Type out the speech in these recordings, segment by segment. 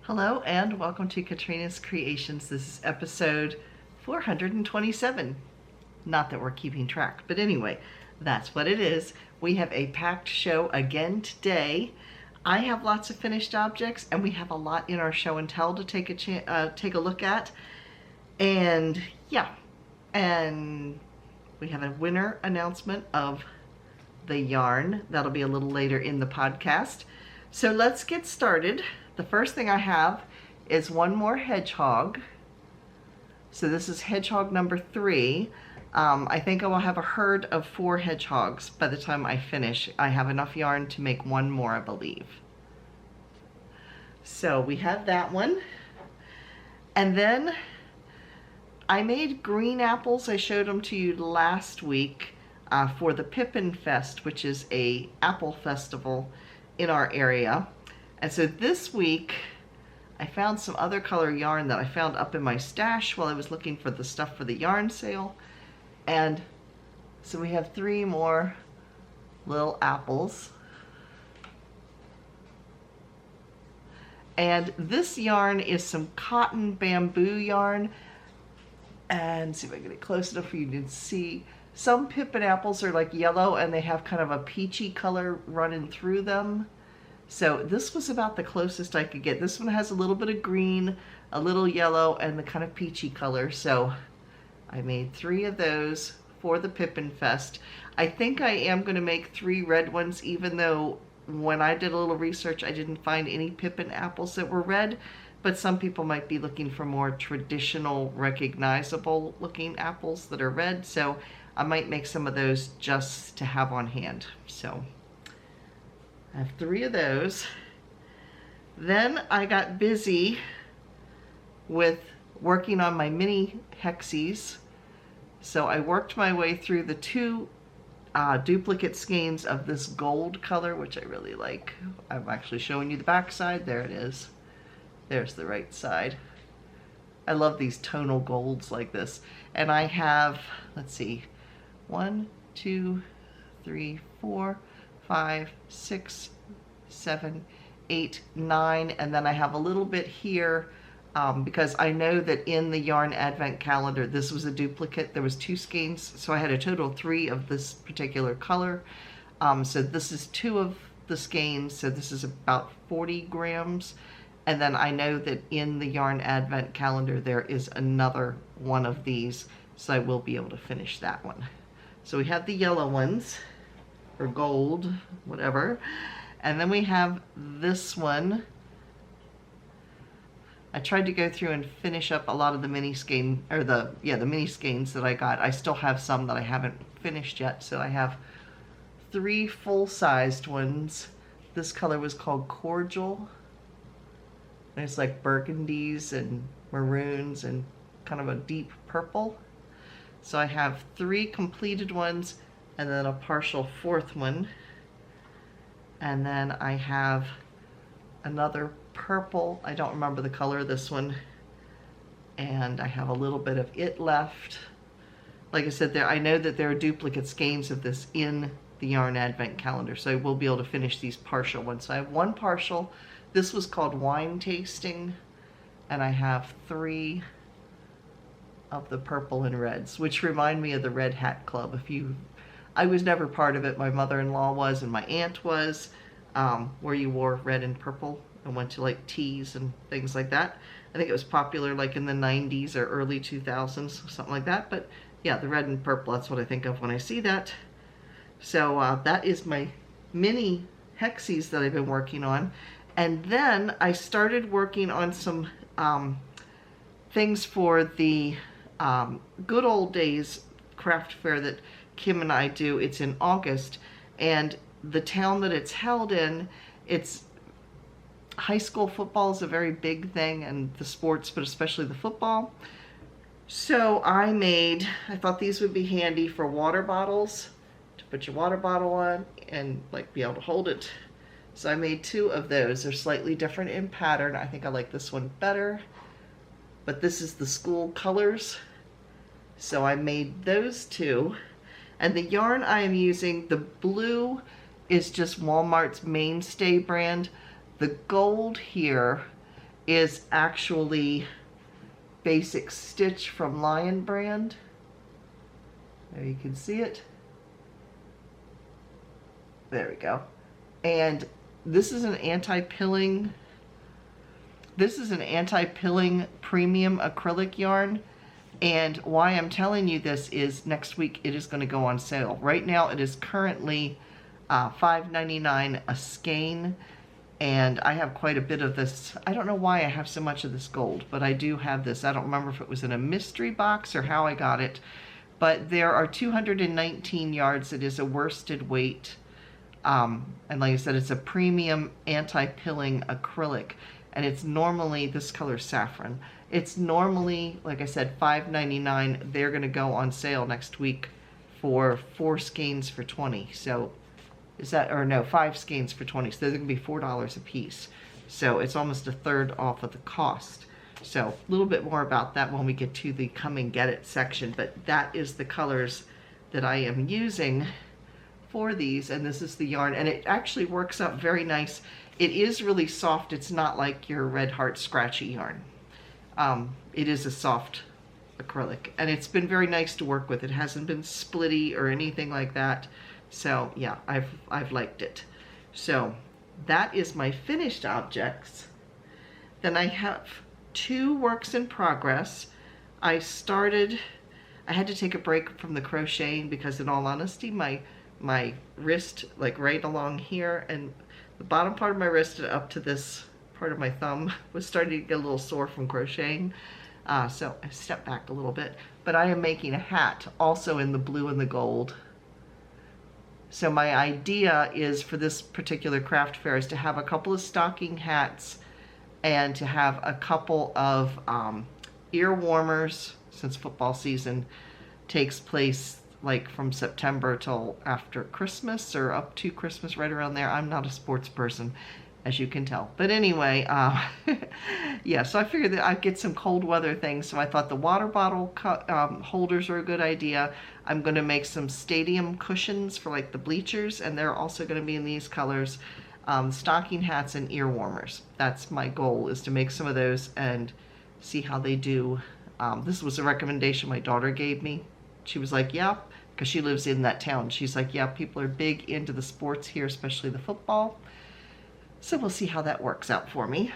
Hello and welcome to Katrinas Creations. This is episode 427. Not that we're keeping track, but anyway, that's what it is. We have a packed show again today. I have lots of finished objects and we have a lot in our show and tell to take a look at. And yeah, and we have a winner announcement of the yarn. That'll be a little later in the podcast. So let's get started. The first thing I have is one more hedgehog. So this is hedgehog number 3. I think I will have a herd of 4 hedgehogs by the time I finish. I have enough yarn to make one more, I believe. So we have that one. And then I made green apples. I showed them to you last week for the Pippin Fest, which is a apple festival in our area. And so this week I found some other color yarn that I found up in my stash while I was looking for the stuff for the yarn sale. And so we have 3 more little apples. And this yarn is some cotton bamboo yarn. And see if I can get it close enough for you to see. Some Pippin apples are like yellow and they have kind of a peachy color running through them. So this was about the closest I could get. This one has a little bit of green, a little yellow, and the kind of peachy color. So I made 3 of those for the Pippin Fest. I think I am going to make 3 red ones, even though when I did a little research, I didn't find any Pippin apples that were red. But some people might be looking for more traditional, recognizable looking apples that are red. So I might make some of those just to have on hand. So I have 3 of those. Then I got busy with working on my mini hexies. So I worked my way through the 2 duplicate skeins of this gold color, which I really like. I'm actually showing you the back side. There it is. There's the right side. I love these tonal golds like this. And I have, let's see, 1, 2, 3, 4, 5, 6, 7, 8, 9, and then I have a little bit here because I know that in the yarn advent calendar this was a duplicate. There was 2 skeins, so I had a total of 3 of this particular color. So this is 2 of the skeins, so this is about 40 grams. And then I know that in the yarn advent calendar there is another one of these, so I will be able to finish that one. So we have the yellow ones, or gold, whatever. And then we have this one. I tried to go through and finish up a lot of the mini skein, or the mini skeins that I got. I still have some that I haven't finished yet, so I have 3 full-sized ones. This color was called Cordial. There's like burgundies and maroons and kind of a deep purple. So I have 3 completed ones and then a partial 4th one. And then I have another purple. I don't remember the color of this one. And I have a little bit of it left. Like I said, I know that there are duplicate skeins of this in the yarn advent calendar, so I will be able to finish these partial ones. So I have 1 partial. This was called Wine Tasting, and I have 3 of the purple and reds, which remind me of the Red Hat Club. I was never part of it. My mother-in-law was, and my aunt was, where you wore red and purple and went to like teas and things like that. I think it was popular like in the 90s or early 2000s, something like that. But yeah, the red and purple, that's what I think of when I see that. So that is my mini hexies that I've been working on. And then I started working on some things for the Good Old Days craft fair that Kim and I do. It's in August, and the town that it's held in, it's high school football is a very big thing, and the sports, but especially the football. So I thought these would be handy for water bottles, to put your water bottle on and like be able to hold it. So I made 2 of those. They're slightly different in pattern. I think I like this one better, but this is the school colors. So I made those 2. And the yarn I am using, the blue is just Walmart's Mainstay brand. The gold here is actually Basic Stitch from Lion brand. There you can see it. There we go. And this is an anti-pilling. This is an anti-pilling premium acrylic yarn. And why I'm telling you this is next week it is going to go on sale. Right now it is currently $5.99 a skein. And I have quite a bit of this. I don't know why I have so much of this gold, but I do have this. I don't remember if it was in a mystery box or how I got it. But there are 219 yards. It is a worsted weight. And like I said, it's a premium anti-pilling acrylic. And it's normally, this color saffron. It's normally, like I said, $5.99. They're going to go on sale next week for 4 skeins for $20. So is that, or no, 5 skeins for $20. So they're going to be $4 a piece. So it's almost a third off of the cost. So a little bit more about that when we get to the come and get it section. But that is the colors that I am using for these. And this is the yarn. And it actually works out very nice. It is really soft. It's not like your Red Heart scratchy yarn. It is a soft acrylic. And it's been very nice to work with. It hasn't been splitty or anything like that. So yeah, I've liked it. So that is my finished objects. Then I have 2 works in progress. I had to take a break from the crocheting because in all honesty, my wrist, like right along here and the bottom part of my wrist up to this part of my thumb was starting to get a little sore from crocheting. So I stepped back a little bit, but I am making a hat also in the blue and the gold. So my idea is for this particular craft fair is to have a couple of stocking hats and to have a couple of ear warmers, since football season takes place like from September till after Christmas or up to Christmas, right around there. I'm not a sports person, as you can tell. But anyway, yeah, so I figured that I'd get some cold weather things. So I thought the water bottle holders are a good idea. I'm going to make some stadium cushions for like the bleachers, and they're also going to be in these colors. Stocking hats and ear warmers. That's my goal, is to make some of those and see how they do. This was a recommendation my daughter gave me. She was like, yeah, because she lives in that town. She's like, yeah, people are big into the sports here, especially the football. So we'll see how that works out for me.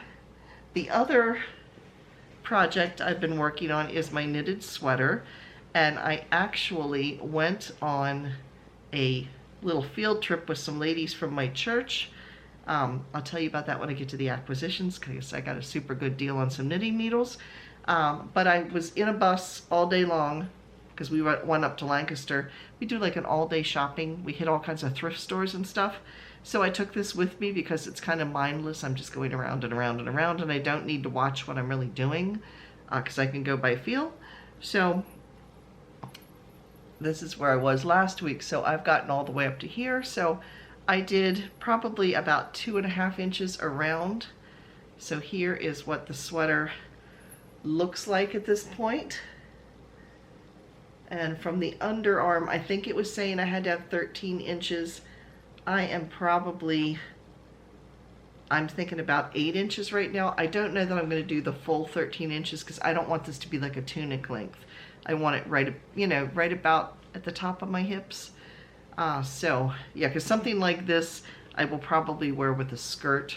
The other project I've been working on is my knitted sweater. And I actually went on a little field trip with some ladies from my church. I'll tell you about that when I get to the acquisitions, because I got a super good deal on some knitting needles. But I was in a bus all day long because we went up to Lancaster. We do like an all-day shopping. We hit all kinds of thrift stores and stuff. So I took this with me because it's kind of mindless. I'm just going around and around and around, and I don't need to watch what I'm really doing because I can go by feel. So this is where I was last week. So I've gotten all the way up to here. So I did probably about 2.5 inches around. So here is what the sweater looks like at this point. And from the underarm, I think it was saying I had to have 13 inches. I am probably, I'm thinking about 8 inches right now. I don't know that I'm going to do the full 13 inches because I don't want this to be like a tunic length. I want it right, you know, right about at the top of my hips. So yeah, because something like this I will probably wear with a skirt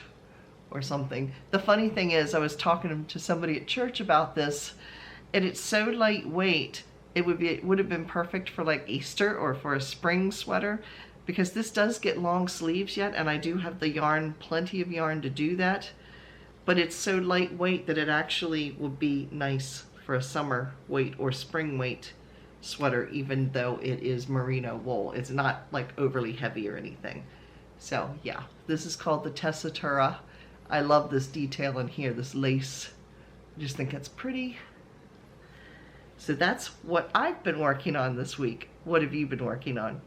or something. The funny thing is, I was talking to somebody at church about this, and it's so lightweight. It would have been perfect for like Easter or for a spring sweater, because this does get long sleeves yet, and I do have the yarn, plenty of yarn to do that. But it's so lightweight that it actually would be nice for a summer weight or spring weight sweater, even though it is merino wool. It's not like overly heavy or anything. So yeah, this is called the tessitura. I love this detail in here, this lace. I just think it's pretty. So that's what I've been working on this week. What have you been working on?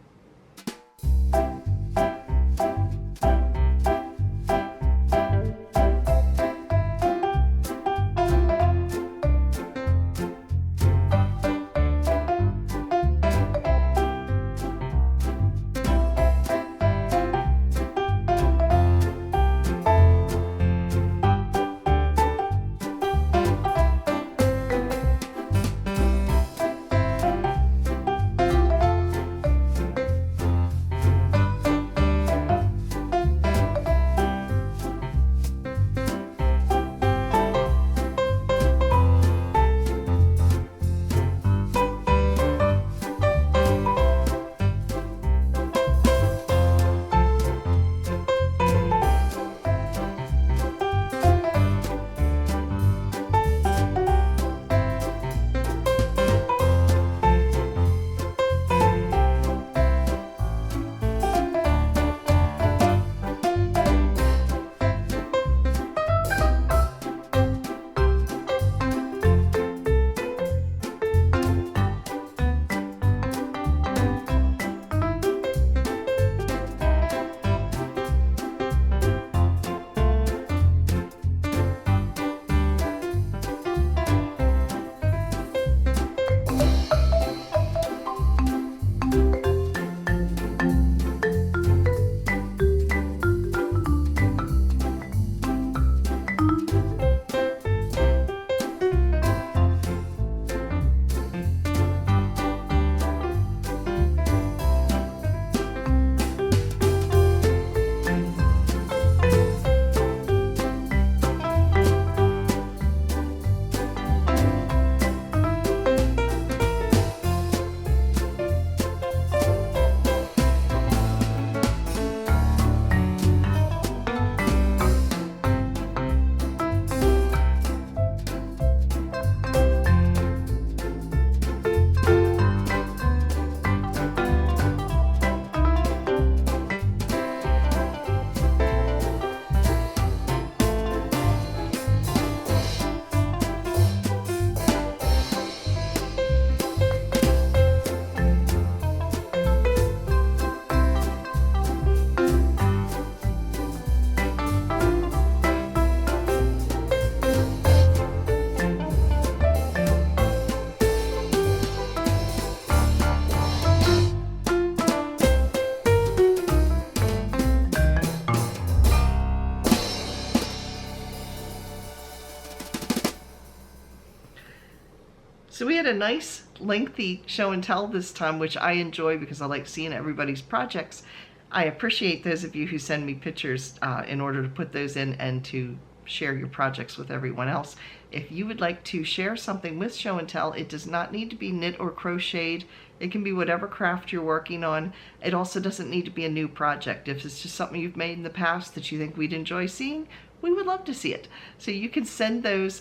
a nice lengthy show and tell this time, which I enjoy because I like seeing everybody's projects. I appreciate those of you who send me pictures in order to put those in and to share your projects with everyone else. If you would like to share something with Show and Tell, it does not need to be knit or crocheted. It can be whatever craft you're working on. It also doesn't need to be a new project. If it's just something you've made in the past that you think we'd enjoy seeing, we would love to see it. So you can send those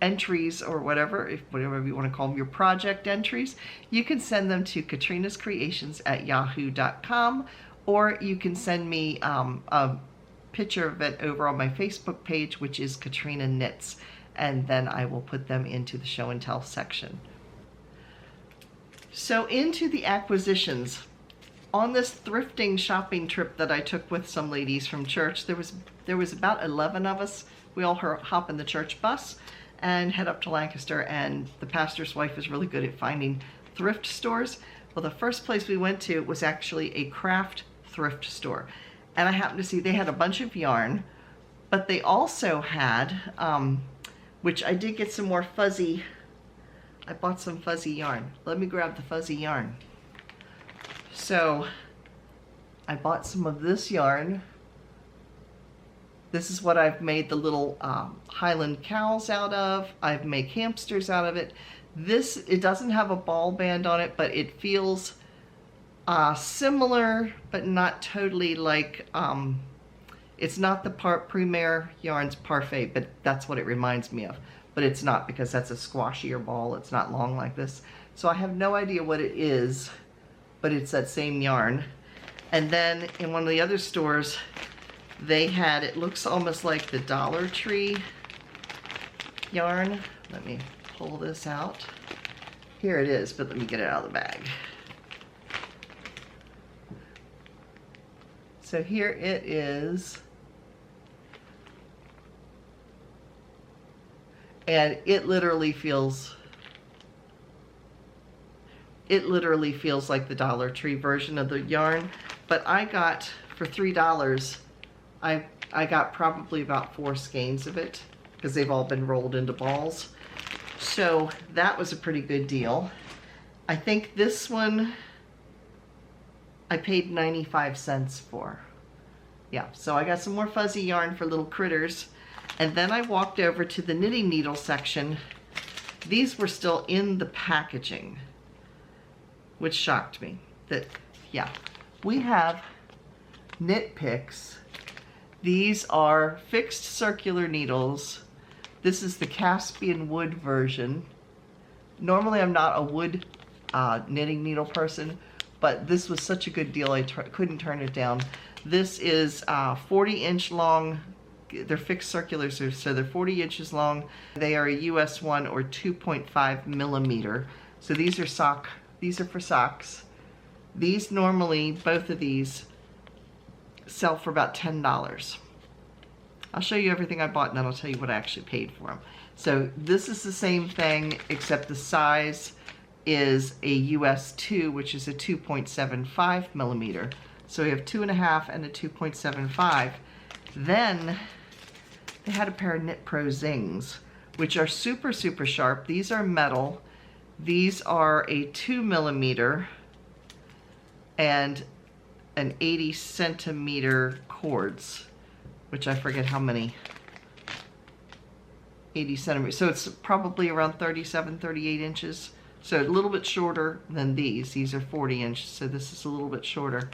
entries or whatever you want to call them, your project entries. You can send them to KatrinasCreations@yahoo.com, or you can send me a picture of it over on my Facebook page, which is Katrina Knits, and then I will put them into the show and tell section. So into the acquisitions. On this thrifting shopping trip that I took with some ladies from church, there was about 11 of us. We all hop in the church bus and head up to Lancaster, and the pastor's wife is really good at finding thrift stores. Well, the first place we went to was actually a craft thrift store, and I happened to see they had a bunch of yarn, but they also had, which I did get some more fuzzy, I bought some fuzzy yarn. Let me grab the fuzzy yarn. So I bought some of this yarn. This is what I've made the little Highland cows out of. I've made hamsters out of it. It doesn't have a ball band on it, but it feels similar, but not totally like, it's not the Premier Yarns Parfait, but that's what it reminds me of. But it's not, because that's a squashier ball. It's not long like this. So I have no idea what it is, but it's that same yarn. And then in one of the other stores, they had, it looks almost like the Dollar Tree yarn. Let me pull this out. Here it is, but let me get it out of the bag. So here it is. And it literally feels like the Dollar Tree version of the yarn. But I got, for $3, I got probably about 4 skeins of it, because they've all been rolled into balls. So that was a pretty good deal. I think this one I paid 95 cents for. Yeah, so I got some more fuzzy yarn for little critters. And then I walked over to the knitting needle section. These were still in the packaging, which shocked me. Yeah, we have knit picks. These are fixed circular needles. This is the Caspian wood version. Normally I'm not a wood knitting needle person, but this was such a good deal I couldn't turn it down. This is 40-inch long. They're fixed circulars, so they're 40 inches long. They are a US 1 or 2.5 millimeter. So these are for socks. These normally, both of these, sell for about $10. I'll show you everything I bought and then I'll tell you what I actually paid for them. So this is the same thing, except the size is a US 2, which is a 2.75 millimeter. So we have 2.5 and a 2.75. Then they had a pair of Knit Pro Zings, which are super, super sharp. These are metal. These are a 2 millimeter and an 80 centimeter cords, which I forget how many. 80 centimeters. So it's probably around 37, 38 inches. So a little bit shorter than these. These are 40 inches, so this is a little bit shorter.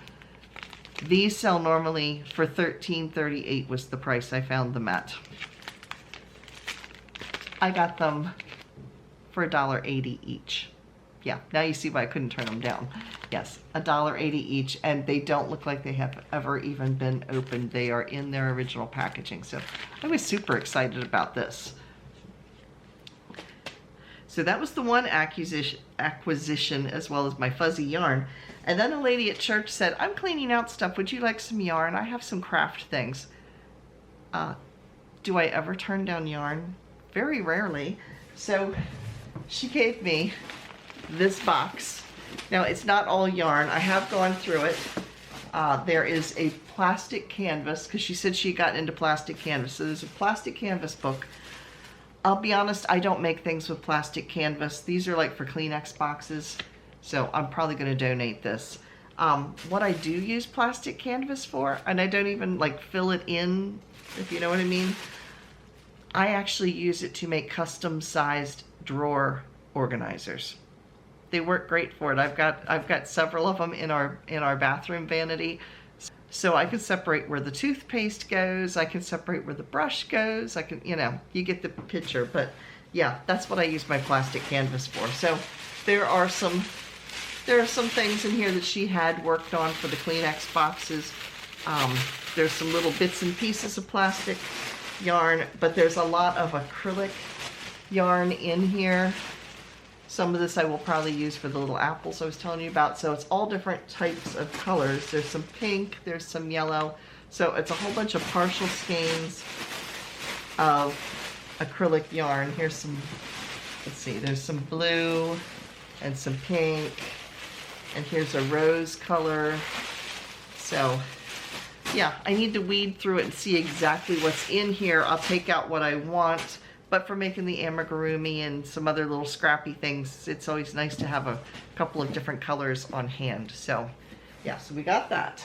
These sell normally for $13.38 was the price I found them at. I got them for $1.80 each. Yeah, now you see why I couldn't turn them down. Yes, $1.80 each, and they don't look like they have ever even been opened. They are in their original packaging, so I was super excited about this. So that was the one acquisition, as well as my fuzzy yarn. And then a lady at church said, I'm cleaning out stuff. Would you like some yarn? I have some craft things. Do I ever turn down yarn? Very rarely. So she gave me this box. Now it's not all yarn. I have gone through it. There is a plastic canvas, because she said she got into plastic canvas. So there's a plastic canvas book. I'll be honest, I don't make things with plastic canvas. These are like for Kleenex boxes, so I'm probably going to donate this. What I do use plastic canvas for, and I don't even like fill it in, if you know what I mean, I actually use it to make custom sized drawer organizers. They work great for it. I've got several of them in our bathroom vanity. So I can separate where the toothpaste goes, I can separate where the brush goes, I can, you know, you get the picture. But yeah, that's what I use my plastic canvas for. So there are some things in here that she had worked on for the Kleenex boxes. There's some little bits and pieces of plastic yarn, but there's a lot of acrylic yarn in here. Some of this I will probably use for the little apples I was telling you about. So it's all different types of colors. There's some pink, there's some yellow. So it's a whole bunch of partial skeins of acrylic yarn. Here's some, let's see, there's some blue and some pink. And here's a rose color. So yeah, I need to weed through it and see exactly what's in here. I'll take out what I want. But for making the amigurumi and some other little scrappy things, it's always nice to have a couple of different colors on hand. So yeah, so we got that.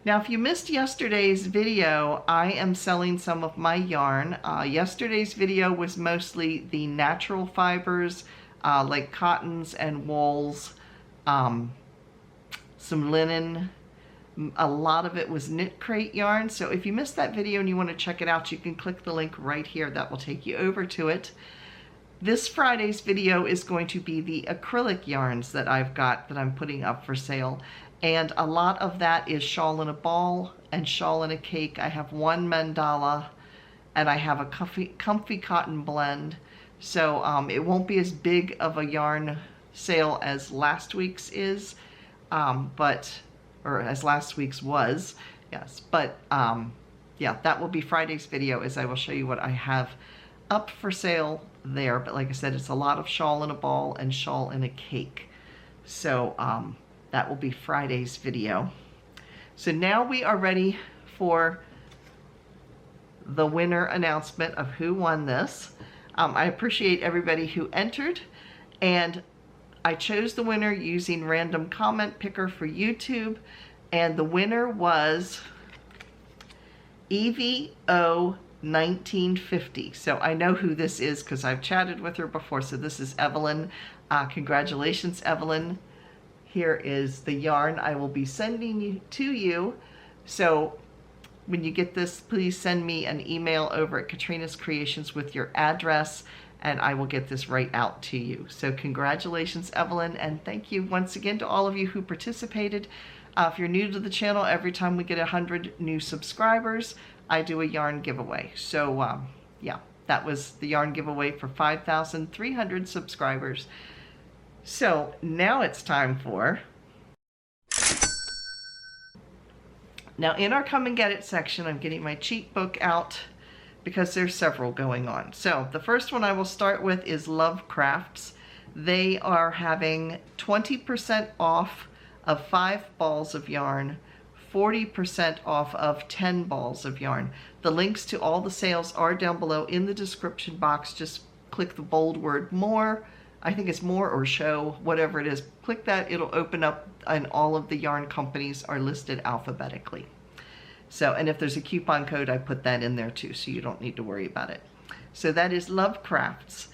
Now, if you missed yesterday's video, I am selling some of my yarn. Yesterday's video was mostly the natural fibers, like cottons and wools, some linen. A lot of it was knit crate yarn. So if you missed that video and you want to check it out, you can click the link right here. That will take you over to it. This Friday's video is going to be the acrylic yarns that I've got that I'm putting up for sale. And a lot of that is shawl in a ball and shawl in a cake. I have one mandala and I have a comfy cotton blend. So it won't be as big of a yarn sale as last week's is, or as last week's was, yes. But yeah, that will be Friday's video, as I will show you what I have up for sale there. But like I said, it's a lot of shawl in a ball and shawl in a cake. So that will be Friday's video. So now we are ready for the winner announcement of who won this. I appreciate everybody who entered, and I chose the winner using random comment picker for YouTube, and the winner was Evie O 1950. So I know who this is because I've chatted with her before. So this is Evelyn. Congratulations, Evelyn. Here is the yarn I will be sending to you. So when you get this, please send me an email over at Katrinas Creations with your address, and I will get this right out to you. So congratulations, Evelyn, and thank you once again to all of you who participated. If you're new to the channel, every time we get 100 new subscribers, I do a yarn giveaway. So yeah, that was the yarn giveaway for 5,300 subscribers. So now it's time for... Now in our Come and Get It section, I'm getting my cheat book out because there's several going on. So the first one I will start with is Lovecrafts. They are having 20% off of 5 balls of yarn, 40% off of 10 balls of yarn. The links to all the sales are down below in the description box. Just click the bold word more. I think it's more or show, whatever it is. Click that, it'll open up, and all of the yarn companies are listed alphabetically. So, and if there's a coupon code, I put that in there too, so you don't need to worry about it. So that is Lovecrafts.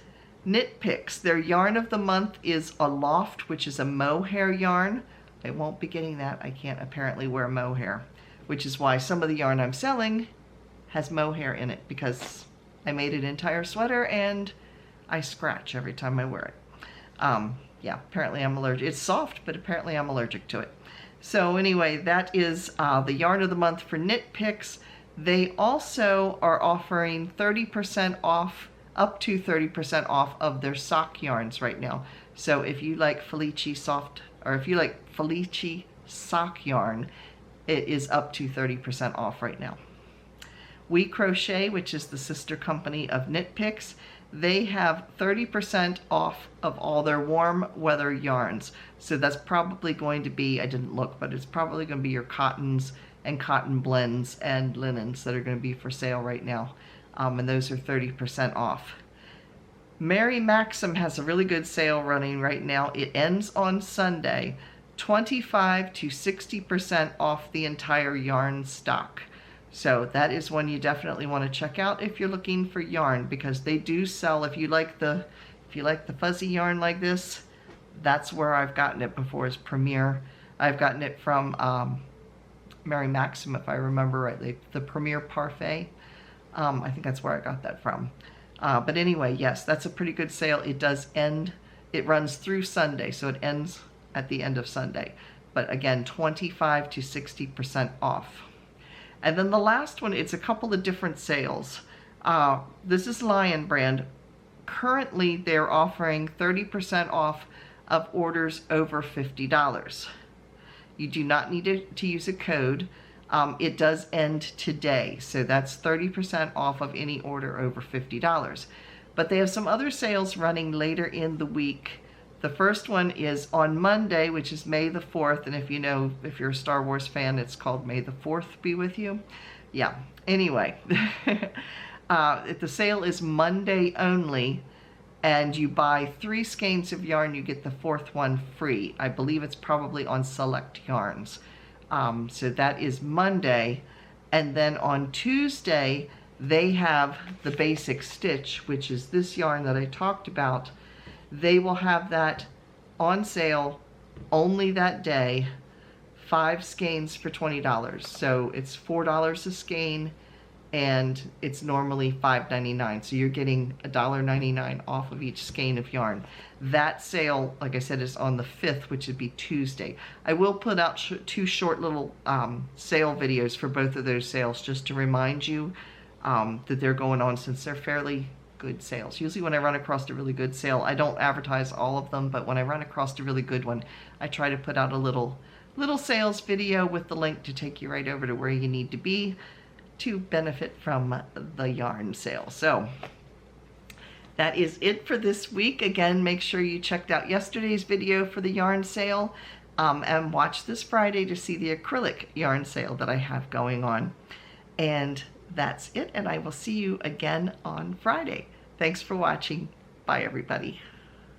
Knit Picks, their yarn of the month is Aloft, which is a mohair yarn. I won't be getting that. I can't apparently wear mohair, which is why some of the yarn I'm selling has mohair in it, because I made an entire sweater and I scratch every time I wear it. Yeah, apparently I'm allergic. It's soft, but apparently I'm allergic to it. So anyway, that is the yarn of the month for Knit Picks. They also are offering 30% off, up to 30% off of their sock yarns right now. So if you like Felici soft, or if you like Felici sock yarn, it is up to 30% off right now. We Crochet, which is the sister company of Knit Picks, they have 30% off of all their warm weather yarns. So that's probably going to be, I didn't look, but it's probably going to be your cottons and cotton blends and linens that are going to be for sale right now. And those are 30% off. Mary Maxim has a really good sale running right now. It ends on Sunday. 25 to 60% off the entire yarn stock. So that is one you definitely want to check out if you're looking for yarn, because they do sell, if you like the fuzzy yarn like this, that's where I've gotten it before, is Premier. I've gotten it from Mary Maxim, if I remember rightly, the Premier Parfait. I think that's where I got that from. But anyway, yes, that's a pretty good sale. It does end, it runs through Sunday, so it ends at the end of Sunday. But again, 25 to 60% off. And then the last one, it's a couple of different sales. This is Lion Brand. Currently, they're offering 30% off of orders over $50. You do not need to use a code. It does end today, so that's 30% off of any order over $50. But they have some other sales running later in the week. The first one is on Monday, which is May the 4th, and if you're a Star Wars fan, it's called May the 4th be with you. Yeah, anyway, the sale is Monday only, and you buy 3 skeins of yarn, you get the 4th one free. I believe it's probably on select yarns. So that is Monday, and then on Tuesday, they have the basic stitch, which is this yarn that I talked about. They will have that on sale only that day, 5 skeins for $20. So it's $4 a skein, and it's normally $5.99. So you're getting $1.99 off of each skein of yarn. That sale, like I said, is on the 5th, which would be Tuesday. I will put out 2 short little sale videos for both of those sales, just to remind you that they're going on, since they're fairly good sales. Usually when I run across a really good sale, I don't advertise all of them, but when I run across a really good one, I try to put out a little sales video with the link to take you right over to where you need to be to benefit from the yarn sale. So that is it for this week. Again, make sure you checked out yesterday's video for the yarn sale, and watch this Friday to see the acrylic yarn sale that I have going on. And that's it, and I will see you again on Friday. Thanks for watching. Bye, everybody.